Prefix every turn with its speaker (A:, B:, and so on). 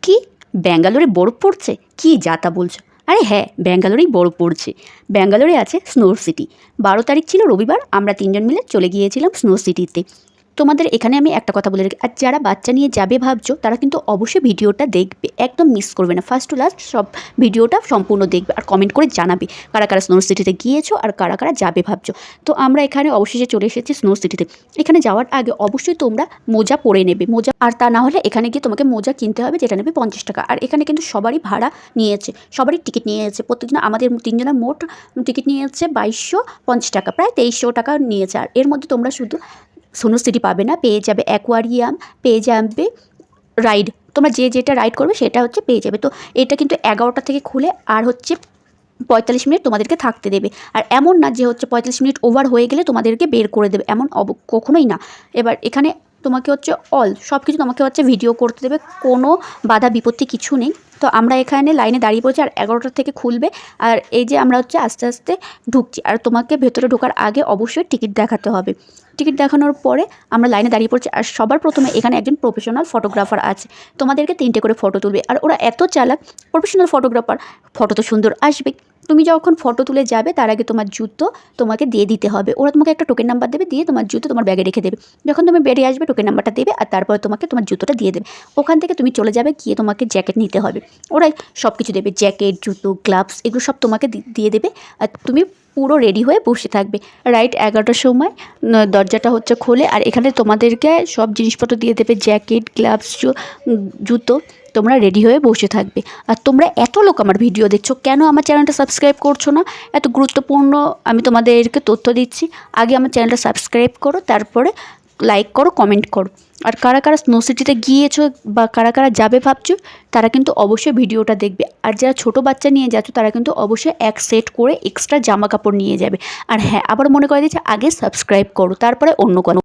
A: কি ব্যাঙ্গালোরে বরফ পড়ছে? কি যা তা বলছো? আরে হ্যাঁ, ব্যাঙ্গালোরেই বরফ পড়ছে। ব্যাঙ্গালোরে আছে স্নো সিটি। 12 তারিখ ছিল রবিবার, আমরা 3 জন মিলে চলে গিয়েছিলাম স্নো সিটিতে। তোমাদের এখানে আমি একটা কথা বলে রাখি, আর যারা বাচ্চা নিয়ে যাবে ভাবছো তারা কিন্তু অবশ্যই ভিডিওটা দেখবে, একদম মিস করবে না। ফার্স্ট টু লাস্ট সব ভিডিওটা সম্পূর্ণ দেখবে আর কমেন্ট করে জানাবে কারা কারা স্নো সিটিতে গিয়েছো আর কারা কারা যাবে ভাবছো। তো আমরা এখানে অবশেষে চলে এসেছি স্নো সিটিতে। এখানে যাওয়ার আগে অবশ্যই তোমরা মোজা পরে নেবে, মোজা, আর তা না হলে এখানে গিয়ে তোমাকে মোজা কিনতে হবে, যেটা নেবে 50 টাকা। আর এখানে কিন্তু সবারই ভাড়া নিয়েছে, সবারই টিকিট নিয়েছে। প্রত্যেকজন আমাদের 3 জনের মোট টিকিট নিয়েছে 2250 টাকা, প্রায় 2300 টাকা নিয়েছে। আর এর মধ্যে তোমরা শুধু স্নো সিটি পাবে না, পেয়ে যাবে অ্যাকোয়ারিয়াম, পেয়ে যাবে রাইড। তোমরা যে যেটা রাইড করবে সেটা হচ্ছে পেয়ে যাবে। তো এটা কিন্তু 11টা থেকে খুলে আর হচ্ছে 45 মিনিট তোমাদেরকে থাকতে দেবে। আর এমন না যে হচ্ছে 45 মিনিট ওভার হয়ে গেলে তোমাদেরকে বের করে দেবে, এমন কখনোই না। এবার এখানে তোমাকে হচ্ছে সব কিছু তোমাকে হচ্ছে ভিডিও করতে দেবে, কোনো বাধা বিপত্তি কিছু নেই। তো আমরা এখানে লাইনে দাঁড়িয়ে পড়েছি, আর 11টা থেকে খুলবে। আর এই যে আমরা হচ্ছে আস্তে আস্তে ঢুকছি, আর তোমাকে ভেতরে ঢোকার আগে অবশ্যই টিকিট দেখাতে হবে। টিকিট দেখানোর পরে আমরা লাইনে দাঁড়িয়ে পড়ছি। আর সবার প্রথমে এখানে একজন প্রফেশনাল ফটোগ্রাফার আছে, তোমাদেরকে 3টে করে ফটো তুলবে। আর ওরা এত চালাক, প্রফেশনাল ফটোগ্রাফার, ফটো তো সুন্দর আসবে। তুমি যখন ফটো তুলে যাবে তার আগে তোমার জুতো তোমাকে দিয়ে দিতে হবে। ওরা তোমাকে একটা টোকেন নাম্বার দেবে, দিয়ে তোমার জুতো তোমার ব্যাগে রেখে দেবে। যখন তুমি বেরিয়ে আসবে টোকেন নাম্বারটা দেবে, আর তারপরে তোমাকে তোমার জুতোটা দিয়ে দেবে। ওখান থেকে তুমি চলে যাবে, গিয়ে তোমাকে জ্যাকেট নিতে হবে। ওরাই সব কিছু দেবে, জ্যাকেট, জুতো, গ্লাভস, এগুলো সব তোমাকে দিয়ে দেবে। আর তুমি পুরো রেডি হয়ে বসে থাকবে। রাইট 11টার সময় দরজাটা হচ্ছে খোলে, আর এখানে তোমাদেরকে সব জিনিসপত্র দিয়ে দেবে, জ্যাকেট, গ্লাভস, জুতো। তোমরা রেডি হয়ে বসে থাকবে। আর তোমরা এত লোক আমার ভিডিও দেখছো, কেন আমার চ্যানেলটা সাবস্ক্রাইব করছো না? এত গুরুত্বপূর্ণ আমি তোমাদেরকে তথ্য দিচ্ছি। আগে আমার চ্যানেলটা সাবস্ক্রাইব করো, তারপরে লাইক করো, কমেন্ট করো। আর কারা কারা স্নো সিটিতে গিয়েছো বা কারা কারা যাবে ভাবছো, তারা কিন্তু অবশ্যই ভিডিওটা দেখবে। আর যারা ছোটো বাচ্চা নিয়ে যাচ্ছ তারা কিন্তু অবশ্যই এক সেট করে এক্সট্রা জামা কাপড় নিয়ে যাবে। আর হ্যাঁ, আবার মনে করে দিচ্ছে আগে সাবস্ক্রাইব করো, তারপরে অন্য কোনো